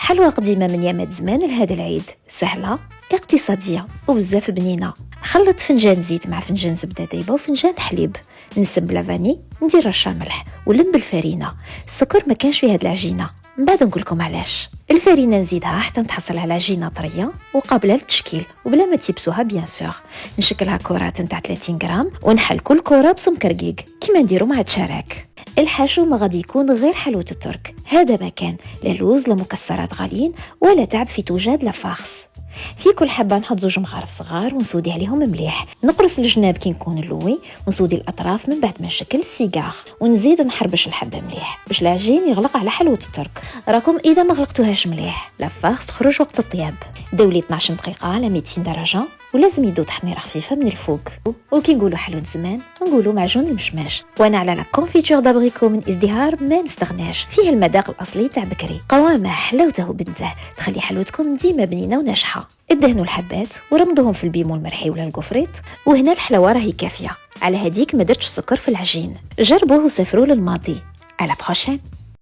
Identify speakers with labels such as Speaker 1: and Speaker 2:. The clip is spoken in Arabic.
Speaker 1: حلوى قديمة من يامات زمان لهذا العيد، سهلة اقتصادية وبزاف بنينة. خلط فنجان زيت مع فنجان زبدة دايبة وفنجان حليب، نسب لافاني، ندير رشة ملح ولم بالفرينة. السكر ما كانش في هاد العجينة، من بعد نقول لكم علاش. الفرينة نزيدها حتى نتحصل على عجينة طرية وقابلة للتشكيل وبلا ما تيبسوها بيان سور. نشكلها كرات نتاع 30 غرام ونحل كل كرة بسمك رقيق كيما نديرو مع الشراك. الحشو ما غادي يكون غير حلوة الترك، هذا ما كان لا لوز لا مكسرات غاليين ولا تعب في توجاد لا فارس. في كل حبة نحط 2 مغارف صغار ونسودي عليهم مليح، نقرص الجناب كي نكون اللوي ونسودي الأطراف من بعد ما نشكل السيجار ونزيد نحربش الحبة مليح باش العجين يغلق على حلوة الترك. راكم إذا ما غلقتوهاش مليح لا فارس تخرج وقت الطياب. دولي 12 دقيقة على 200 درجة ولازم يدو تحميرة خفيفة من الفوق. وكي نقولوا حلوة زمان نقولوا معجون المشماش. وانا على لا كونفيتور دابريكو من ازدهار ما نستغناش، فيه المذاق الاصلي تاع بكري، قوامه حلاوته وبنته تخلي حلوتكم ديما بنينه وناجحه. ادهنوا الحبات ورمضوهم في البيمو المرحي ولا القفريط، وهنا الحلاوه راهي كافيه. على هديك ما درتش السكر في العجين. جربوه وسافروا للماضي. على بروشين.